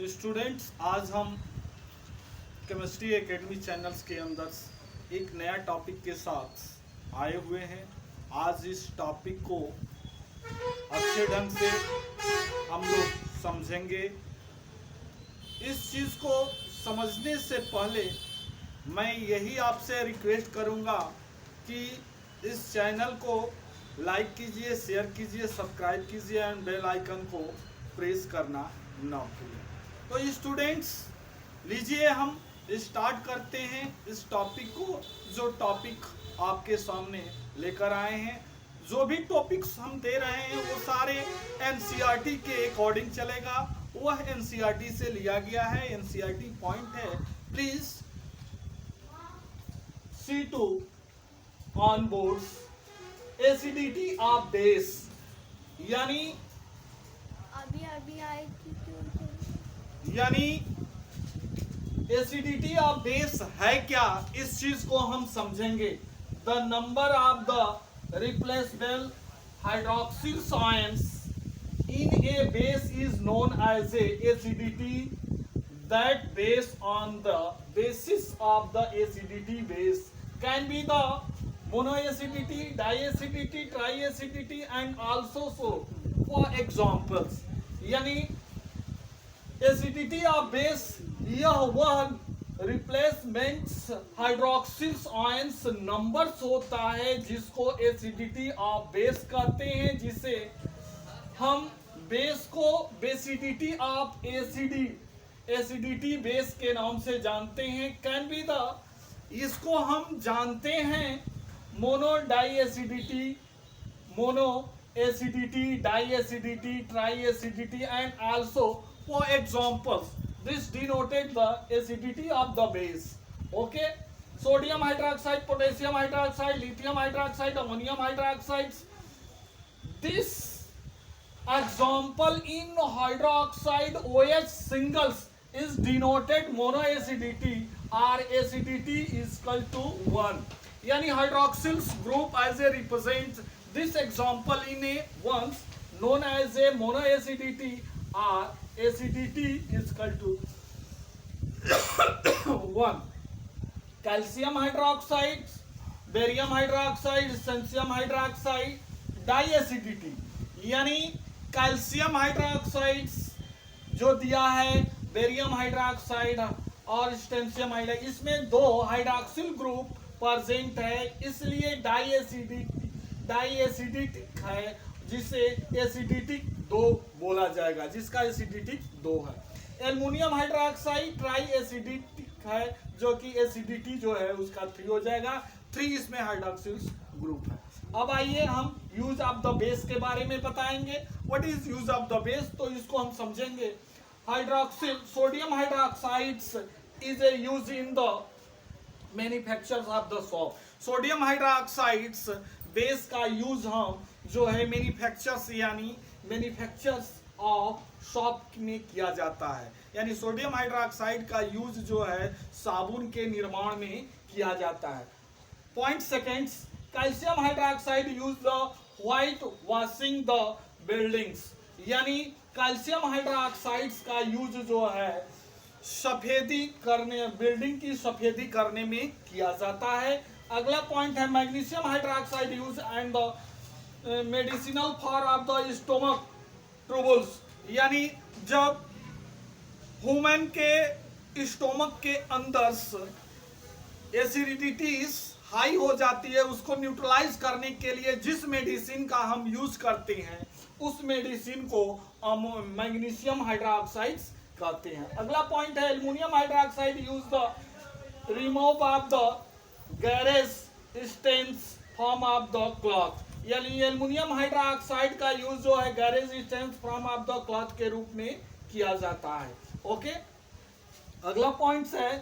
Students, आज हम chemistry academy channels के अंदर एक नया टॉपिक के साथ आए हुए हैं। आज इस टॉपिक को अच्छे ढंग से हम लोग समझेंगे। इस चीज़ को समझने से पहले मैं यही आपसे रिक्वेस्ट करूंगा कि इस चैनल को लाइक कीजिए, शेयर कीजिए, सब्सक्राइब कीजिए एंड बेल आइकन को प्रेस करना ना भूलें। तो स्टूडेंट्स, लीजिए हम स्टार्ट करते हैं इस टॉपिक को। जो टॉपिक आपके सामने लेकर आए हैं, जो भी टॉपिक्स हम दे रहे हैं वो सारे एनसीईआरटी के अकॉर्डिंग चलेगा। वह एनसीईआरटी से लिया गया है। एनसीईआरटी पॉइंट है, please C2 on boards acidity of base, यानी अभी आएगी यानी एसिडिटी ऑफ बेस है क्या, इस चीज को हम समझेंगे। The number of the replaceable hydroxyl ions in a base is known as a acidity. That base on the basis of the acidity base can be the monoacidity, diacidity, triacidity and also so for examples। यानी acidity of base यह वह replacements hydroxyl ions numbers होता है जिसको acidity of base कहते हैं, जिसे हम बेस को बेसिडिटी ऑफ एसिडिटी बेस के नाम से जानते हैं। कैन बी द, इसको हम जानते हैं mono diacidity, mono acidity, diacidity, triacidity and also for examples this denoted the acidity of the base। okay, sodium hydroxide, potassium hydroxide, lithium hydroxide, ammonium hydroxide, this example in hydroxide OH singles is denoted monoacidity or acidity is equal to 1। यानी hydroxyl group as a represent this example in a ones known as a monoacidity or acidity is equal to 1। Calcium hydroxide, barium hydroxide, caesium hydroxide, diacidity, यानी calcium hydroxide जो दिया है, barium hydroxide और स्टेंसियम hydroxide, इसमें दो hydroxyl group present है, इसलिए डाइएसिडिक है, जिसे एसिडिटिक 2 बोला जाएगा, जिसका एसिडिटिक 2 है। एल्युमिनियम हाइड्रोक्साइड ट्राई एसिडिटिक है, जो कि एसिडिटी जो है उसका 3 हो जाएगा। 3 इसमें हाइड्रोक्सिल ग्रुप है। अब आइए हम यूज ऑफ द बेस के बारे में बताएंगे। What is use of the base, तो इसको हम समझेंगे। Hydroxyl sodium hydroxides is a use in the manufacture of the shop. Sodium hydroxides base का यूज हम जो है मैन्युफैक्चर्स, यानी मैन्युफैक्चर्स ऑफ शॉप में किया जाता है। यानी सोडियम हाइड्रोक्साइड का यूज जो है साबुन के निर्माण में किया जाता है। Point seconds, calcium hydroxide use the white washing the buildings, यानी कैल्शियम हाइड्रोक्साइड्स का यूज जो है सफेदी करने, बिल्डिंग की सफेदी करने में किया जाता है। अगला पॉइंट है magnesium hydroxide use and the medicinal for of the stomach troubles, यानी जब ह्यूमन के स्टोमक के अंदर एसिडिटीज हाई हो जाती है, उसको न्यूट्रलाइज करने के लिए जिस मेडिसिन का हम यूज करते हैं उस मेडिसिन को मैग्नीशियम हाइड्रोक्साइड कहते हैं। अगला पॉइंट है aluminium hydroxide use the remove of the garage stains form of the cloth, यानी एल्युमिनियम हाइड्रोक्साइड का यूज जो है garage stains form of the cloth के रूप में किया जाता है। ओके, अगला पॉइंट है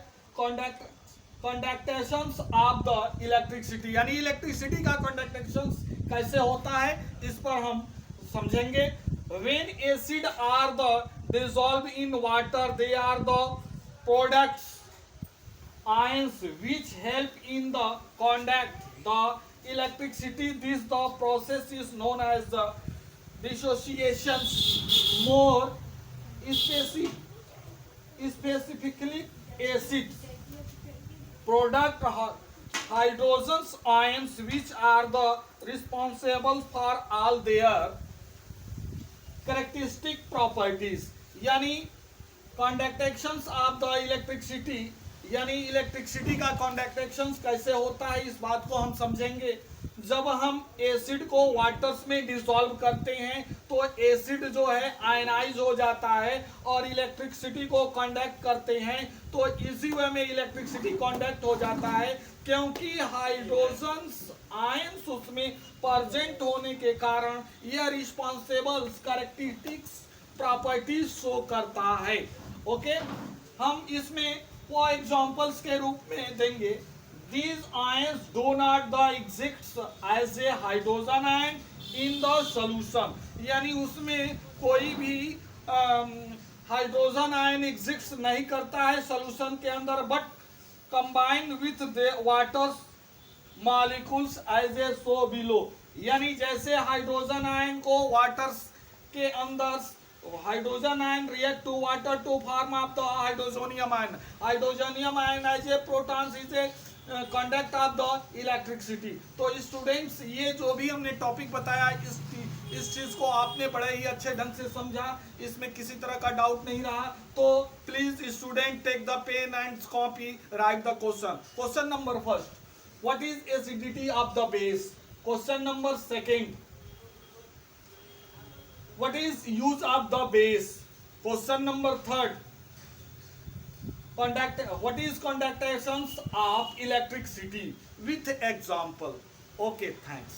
कंडक्टेशंस ऑफ द इलेक्ट्रिसिटी, यानी इलेक्ट्रिसिटी का कंडक्टेशंस कैसे होता है इस पर हम समझेंगे। When acid are the dissolve in water, they are the products ions which help in the conduct the electricity. This the process is known as the dissociation. More specific specifically acids product hydrogen ions which are the responsible for all their characteristic properties. यानी conductations of the electricity, यानी electricity का कंडक्टेशन कैसे होता है इस बात को हम समझेंगे। जब हम एसिड को वाटर्स में डिसॉल्व करते हैं तो एसिड जो है आयनाइज हो जाता है और इलेक्ट्रिसिटी को कंडक्ट करते हैं, तो इसी वे में इलेक्ट्रिसिटी कंडक्ट हो जाता है क्योंकि हाइड्रोजन आयंस उसमें प्रेजेंट होने के कारण यह रिस्पॉन्सिबल कैरेक्टरिस्टिक्स प्रॉपर्टीज शो करता है। ओके, हम इसमें फॉर एग्जांपल्स के रूप में देंगे these ions do not the exist as a hydrogen ion in the solution, यानी उसमें कोई भी हाइड्रोजन आयन एग्जिस्ट नहीं करता है सॉल्यूशन के अंदर, but combine with the water molecules as a so below, यानी जैसे हाइड्रोजन आयन को वाटर के अंदर hydrogen ion react to water to form of the hydroxonium ion, hydroxonium ion as a protons is a conduct of the electricity. तो students ये जो भी हमने टॉपिक बताया इस चीज को आपने बड़े ही अच्छे ढंग से समझा, इसमें किसी तरह का डाउट नहीं रहा। तो please student take the pen and copy, write the question. Question number first, what is acidity of the base. Question number second, what is use of the base. Question number third, what is conductations of electricity with example. Okay, thanks.